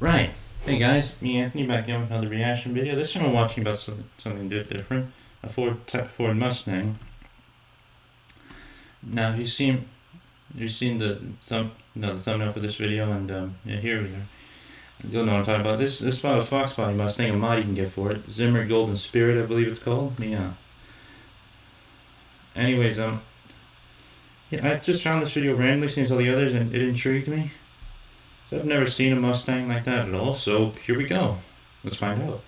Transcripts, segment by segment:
Right. Hey guys, me Anthony back again with another reaction video. This time I'm watching about something a bit different. A Ford Mustang. Now, have you've seen the thumbnail for this video, and yeah, here we are. You'll know what I'm talking about. This is about a Fox body Mustang, a mod you can get for it. Zimmer Golden Spirit, I believe it's called. Yeah. Anyways, yeah, I just found this video randomly, seeing all the others, and it intrigued me. So I've never seen a Mustang like that at all, so here we go. Let's find out.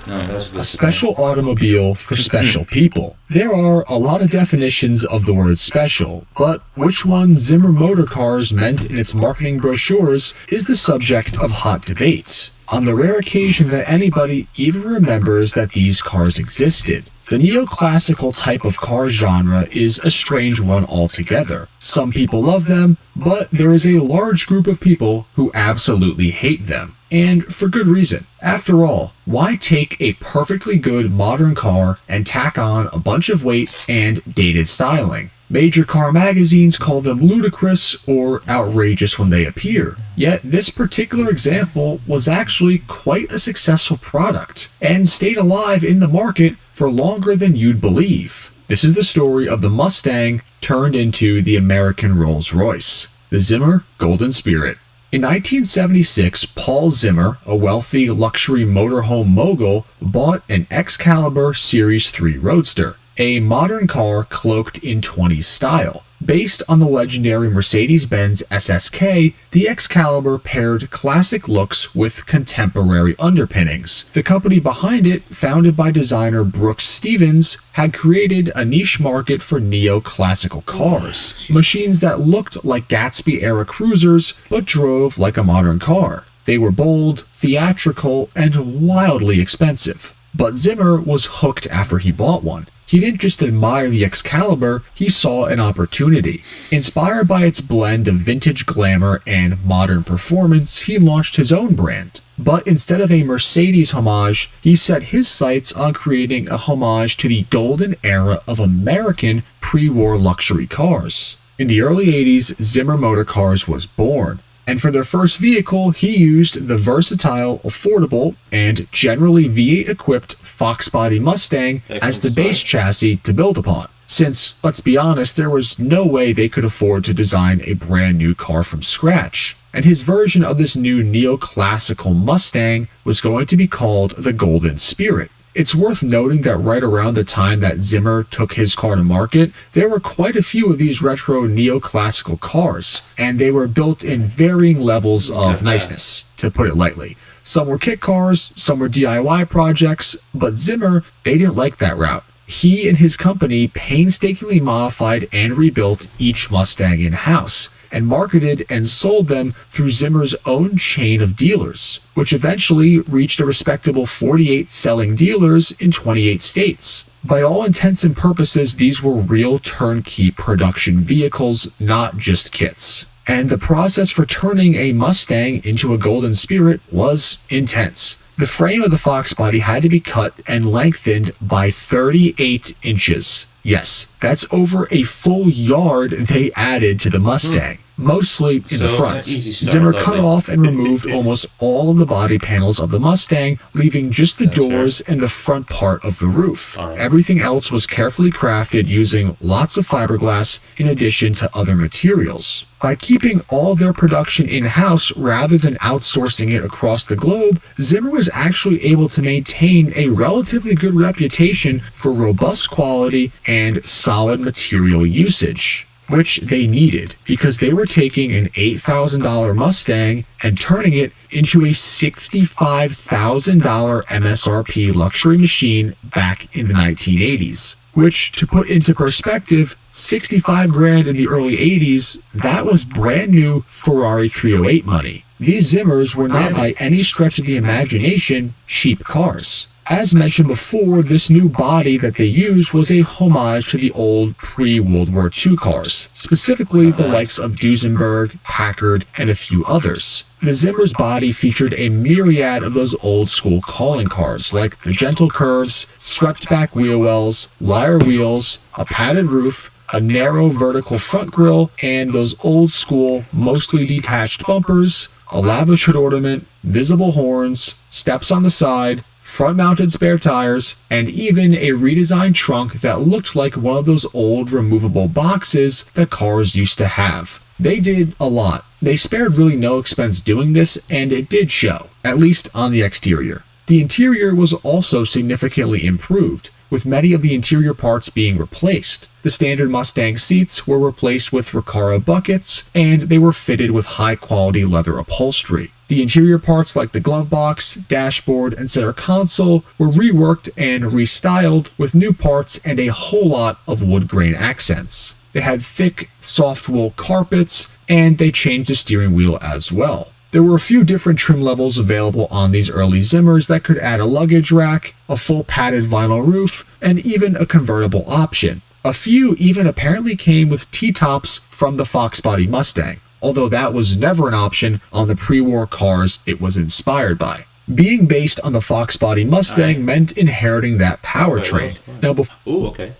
No, that's A special automobile for special people. There are a lot of definitions of the word special, but which one Zimmer Motor Cars meant in its marketing brochures is the subject of hot debates. On the rare occasion that anybody even remembers that these cars existed. The neoclassical type of car genre is a strange one altogether. Some people love them, but there is a large group of people who absolutely hate them. And for good reason. After all, why take a perfectly good modern car and tack on a bunch of weight and dated styling? Major car magazines call them ludicrous or outrageous when they appear. Yet this particular example was actually quite a successful product and stayed alive in the market for longer than you'd believe. This is the story of the Mustang turned into the American Rolls-Royce, the Zimmer Golden Spirit. In 1976, Paul Zimmer, a wealthy luxury motorhome mogul, bought an Excalibur Series 3 Roadster, a modern car cloaked in 20s style. Based on the legendary Mercedes-Benz SSK, the Excalibur paired classic looks with contemporary underpinnings. The company behind it, founded by designer Brooks Stevens, had created a niche market for neoclassical cars, machines that looked like Gatsby-era cruisers but drove like a modern car. They were bold, theatrical, and wildly expensive. But Zimmer was hooked after he bought one. He didn't just admire the Excalibur, he saw an opportunity. Inspired by its blend of vintage glamour and modern performance, he launched his own brand. But instead of a Mercedes homage, he set his sights on creating a homage to the golden era of American pre-war luxury cars. In the early 80s, Zimmer Motor Cars was born. And for their first vehicle, he used the versatile, affordable, and generally V8-equipped Fox body Mustang as the base chassis to build upon. Since, let's be honest, there was no way they could afford to design a brand new car from scratch. And his version of this new neoclassical Mustang was going to be called the Golden Spirit. It's worth noting that right around the time that Zimmer took his car to market, there were quite a few of these retro neoclassical cars, and they were built in varying levels of niceness, to put it lightly. Some were kit cars, some were DIY projects, but Zimmer, they didn't like that route. He and his company painstakingly modified and rebuilt each Mustang in-house, and marketed and sold them through Zimmer's own chain of dealers, which eventually reached a respectable 48 selling dealers in 28 states. By all intents and purposes, these were real turnkey production vehicles, not just kits. And the process for turning a Mustang into a Golden Spirit was intense. The frame of the Fox body had to be cut and lengthened by 38 inches. Yes, that's over a full yard they added to the Mustang, mostly in the front. Zimmer cut off and removed almost all of the body panels of the Mustang, leaving just the doors and the front part of the roof. Everything else was carefully crafted using lots of fiberglass in addition to other materials. By keeping all their production in-house rather than outsourcing it across the globe, Zimmer was actually able to maintain a relatively good reputation for robust quality and solid material usage, which they needed because they were taking an $8,000 Mustang and turning it into a $65,000 MSRP luxury machine back in the 1980s. Which, to put into perspective, 65 grand in the early 80s, that was brand new Ferrari 308 money. These Zimmers were not by any stretch of the imagination cheap cars. As mentioned before, this new body that they used was a homage to the old pre-World War II cars, specifically the likes of Duesenberg, Packard, and a few others. The Zimmer's body featured a myriad of those old-school calling cards, like the gentle curves, swept-back wheel wells, wire wheels, a padded roof, a narrow vertical front grille, and those old school, mostly detached bumpers, a lavish hood ornament, visible horns, steps on the side, front-mounted spare tires, and even a redesigned trunk that looked like one of those old removable boxes that cars used to have. They did a lot. They spared really no expense doing this, and it did show, at least on the exterior. The interior was also significantly improved, with many of the interior parts being replaced. The standard Mustang seats were replaced with Recaro buckets, and they were fitted with high-quality leather upholstery. The interior parts like the glove box, dashboard, and center console were reworked and restyled with new parts and a whole lot of wood grain accents. They had thick, soft wool carpets, and they changed the steering wheel as well. There were a few different trim levels available on these early Zimmers that could add a luggage rack, a full padded vinyl roof, and even a convertible option. A few even apparently came with T-tops from the Fox body Mustang, although that was never an option on the pre-war cars it was inspired by. Being based on the Fox body Mustang meant inheriting that powertrain. Now, Ooh, okay.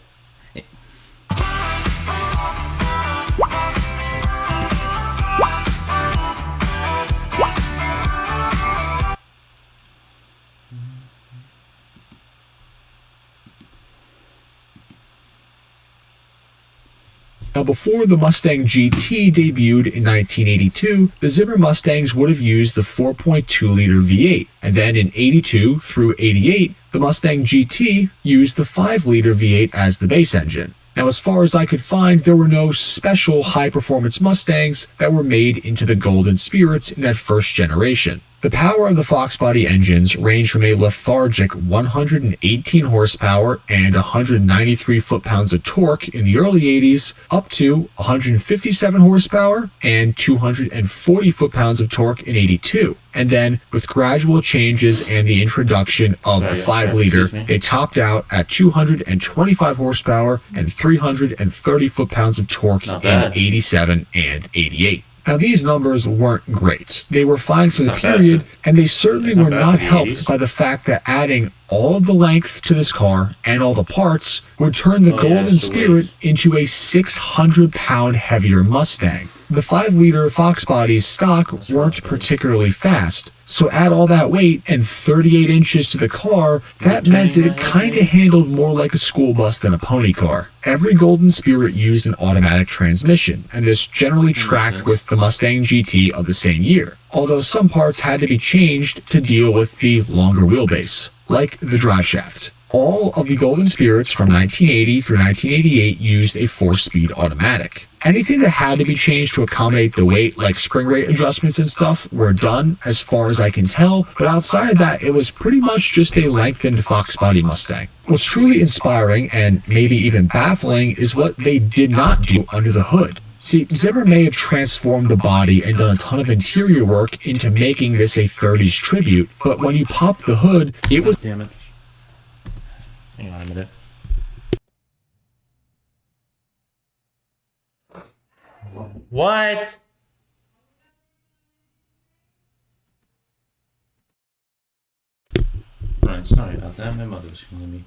Now, before the Mustang GT debuted in 1982, the Zimmer Mustangs would have used the 4.2-liter V8, and then in 82 through 88, the Mustang GT used the 5-liter V8 as the base engine. Now, as far as I could find, there were no special high-performance Mustangs that were made into the Golden Spirits in that first generation. The power of the Fox body engines ranged from a lethargic 118 horsepower and 193 foot-pounds of torque in the early 80s up to 157 horsepower and 240 foot-pounds of torque in 82. And then, with gradual changes and the introduction of the 5-liter, they topped out at 225 horsepower and 330 foot-pounds of torque in 87 and 88. Now, these numbers weren't great. They were fine for the period, and they certainly were not helped by the fact that adding all of the length to this car and all the parts would turn the Golden Spirit into a 600-pound heavier Mustang. The 5-liter Fox bodies stock weren't particularly fast, so add all that weight and 38 inches to the car, that meant that it kinda handled more like a school bus than a pony car. Every Golden Spirit used an automatic transmission, and this generally tracked with the Mustang GT of the same year, although some parts had to be changed to deal with the longer wheelbase, like the driveshaft. All of the Golden Spirits from 1980 through 1988 used a 4-speed automatic. Anything that had to be changed to accommodate the weight, like spring rate adjustments and stuff, were done as far as I can tell, but outside of that, it was pretty much just a lengthened Fox body Mustang. What's truly inspiring, and maybe even baffling, is what they did not do under the hood. See, Zimmer may have transformed the body and done a ton of interior work into making this a 30s tribute, but when you popped the hood, it was— Damn it. Hang on a minute. What? Right, sorry about that. My mother was calling me.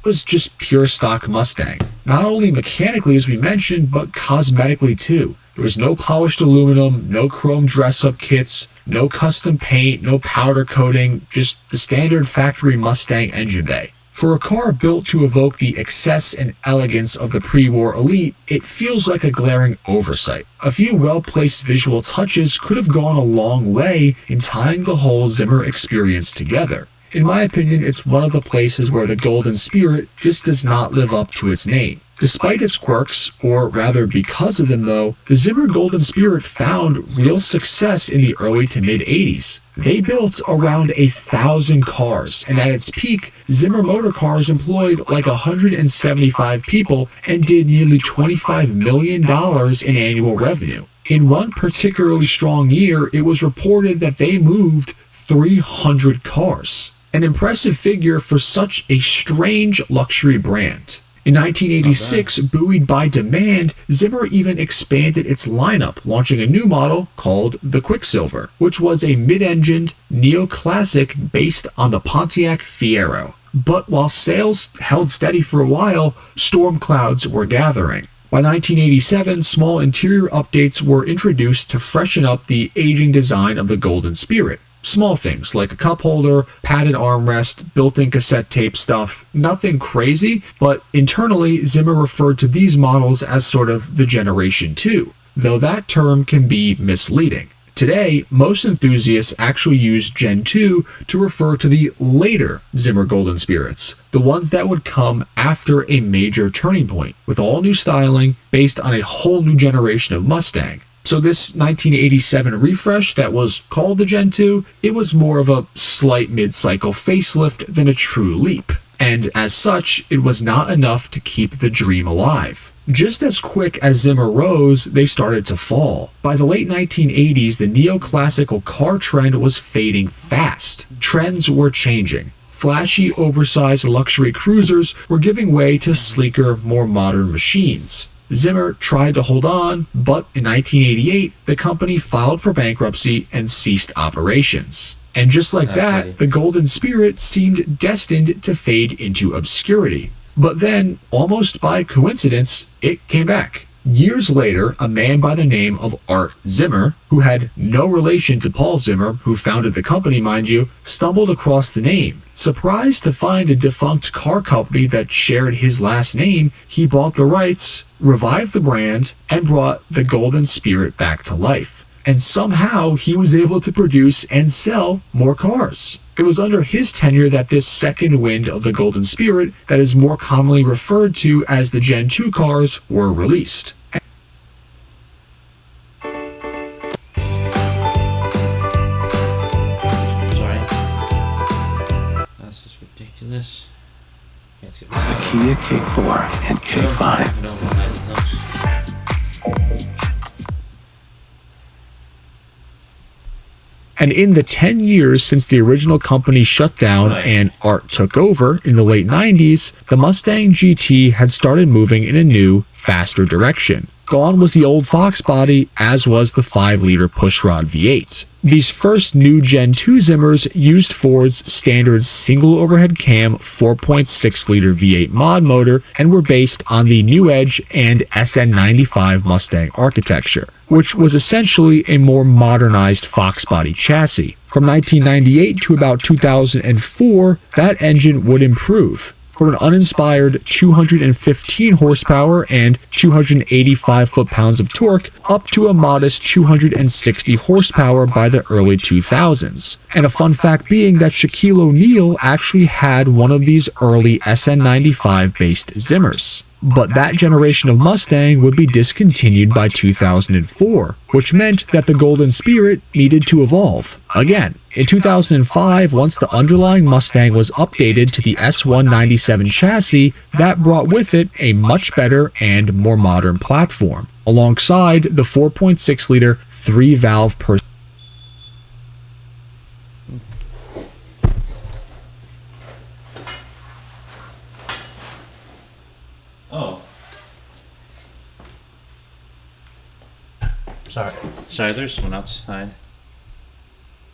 was just pure stock Mustang. Not only mechanically as we mentioned, but cosmetically too. There was no polished aluminum, no chrome dress-up kits, no custom paint, no powder coating, just the standard factory Mustang engine bay. For a car built to evoke the excess and elegance of the pre-war elite, it feels like a glaring oversight. A few well-placed visual touches could have gone a long way in tying the whole Zimmer experience together. In my opinion, it's one of the places where the Golden Spirit just does not live up to its name. Despite its quirks, or rather because of them though, the Zimmer Golden Spirit found real success in the early to mid-80s. They built around 1,000 cars, and at its peak, Zimmer Motor Cars employed like 175 people and did nearly $25 million in annual revenue. In one particularly strong year, it was reported that they moved 300 cars. An impressive figure for such a strange luxury brand. In 1986, buoyed by demand, Zimmer even expanded its lineup, launching a new model called the Quicksilver, which was a mid-engined neoclassic based on the Pontiac Fiero. But while sales held steady for a while, storm clouds were gathering. By 1987, small interior updates were introduced to freshen up the aging design of the Golden Spirit. Small things like a cup holder, padded armrest, built-in cassette tape stuff, nothing crazy, but internally Zimmer referred to these models as sort of the Generation 2, though that term can be misleading. Today, most enthusiasts actually use Gen 2 to refer to the later Zimmer Golden Spirits, the ones that would come after a major turning point, with all new styling based on a whole new generation of Mustang. So this 1987 refresh that was called the Gen 2, it was more of a slight mid-cycle facelift than a true leap. And as such, it was not enough to keep the dream alive. Just as quick as Zimmer rose, they started to fall. By the late 1980s, the neoclassical car trend was fading fast. Trends were changing. Flashy, oversized luxury cruisers were giving way to sleeker, more modern machines. Zimmer tried to hold on, but in 1988, the company filed for bankruptcy and ceased operations. And just like that, the Golden Spirit seemed destined to fade into obscurity. But then, almost by coincidence, it came back. Years later, a man by the name of Art Zimmer, who had no relation to Paul Zimmer, who founded the company, mind you, stumbled across the name. Surprised to find a defunct car company that shared his last name, he bought the rights, revived the brand, and brought the Golden Spirit back to life. And somehow he was able to produce and sell more cars. It was under his tenure that this second wind of the Golden Spirit, that is more commonly referred to as the Gen 2 cars, were released. Sorry. That's just ridiculous. The Kia K4 and K5. And in the 10 years since the original company shut down and Art took over in the late 90s, the Mustang GT had started moving in a new, faster direction. Gone was the old Fox body, as was the 5-liter pushrod V8. These first new Gen 2 Zimmers used Ford's standard single overhead cam 4.6-liter V8 mod motor and were based on the New Edge and SN95 Mustang architecture, which was essentially a more modernized Fox body chassis. From 1998 to about 2004, that engine would improve. From an uninspired 215 horsepower and 285 foot-pounds of torque up to a modest 260 horsepower by the early 2000s. And a fun fact being that Shaquille O'Neal actually had one of these early SN95-based Zimmers. But that generation of Mustang would be discontinued by 2004, which meant that the Golden Spirit needed to evolve again. In 2005, once the underlying Mustang was updated to the S197 chassis, that brought with it a much better and more modern platform, alongside the 4.6-liter 3-valve per Oh. Sorry, there's someone outside.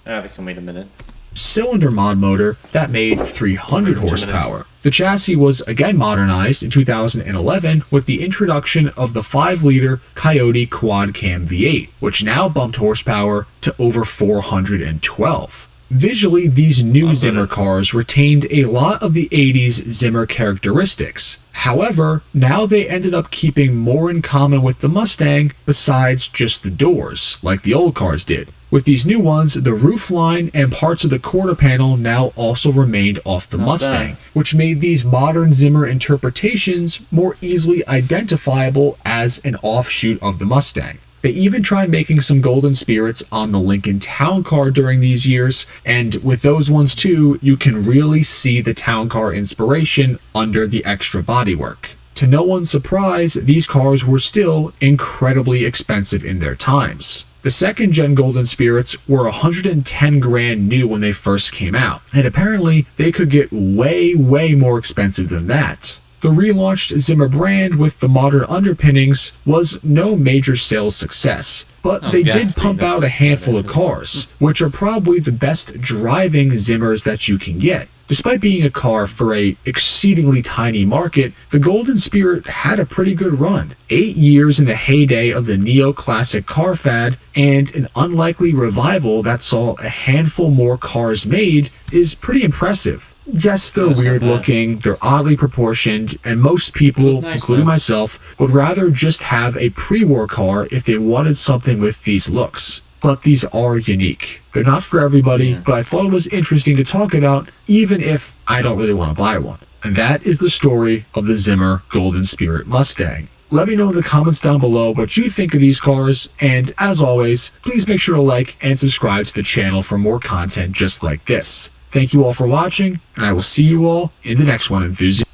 They can wait a minute. cylinder mod motor that made 300 horsepower. The chassis was again modernized in 2011 with the introduction of the 5-liter Coyote quad cam V8, which now bumped horsepower to over 412. Visually, these new Zimmer cars retained a lot of the 80s Zimmer characteristics. However, now they ended up keeping more in common with the Mustang besides just the doors, like the old cars did. With these new ones, the roofline and parts of the quarter panel now also remained off the Mustang, which made these modern Zimmer interpretations more easily identifiable as an offshoot of the Mustang. They even tried making some Golden Spirits on the Lincoln Town Car during these years, and with those ones too, you can really see the Town Car inspiration under the extra bodywork. To no one's surprise, these cars were still incredibly expensive in their times. The second gen Golden Spirits were 110 grand new when they first came out, and apparently they could get way more expensive than that. The relaunched Zimmer brand with the modern underpinnings was no major sales success, but they did pump out a handful of cars, which are probably the best driving Zimmers that you can get. Despite being a car for a exceedingly tiny market, the Golden Spirit had a pretty good run. 8 years in the heyday of the neoclassic car fad, and an unlikely revival that saw a handful more cars made is pretty impressive. Yes, they're weird looking, they're oddly proportioned, and most people, including myself, would rather just have a pre-war car if they wanted something with these looks. But these are unique. They're not for everybody, but I thought it was interesting to talk about, even if I don't really want to buy one. And that is the story of the Zimmer Golden Spirit Mustang. Let me know in the comments down below what you think of these cars, and as always, please make sure to like and subscribe to the channel for more content just like this. Thank you all for watching, and I will see you all in the next one, enthusiasts.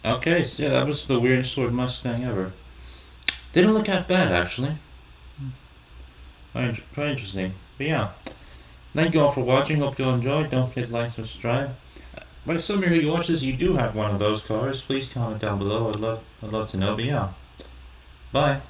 Okay, so yeah, that was the weirdest sort of Mustang ever. Didn't look half bad, actually. Quite interesting. But yeah, thank you all for watching. Hope you all enjoyed. Don't forget to like, subscribe. By some of you who watch this, you do have one of those cars. Please comment down below. I'd love to know. But yeah, bye.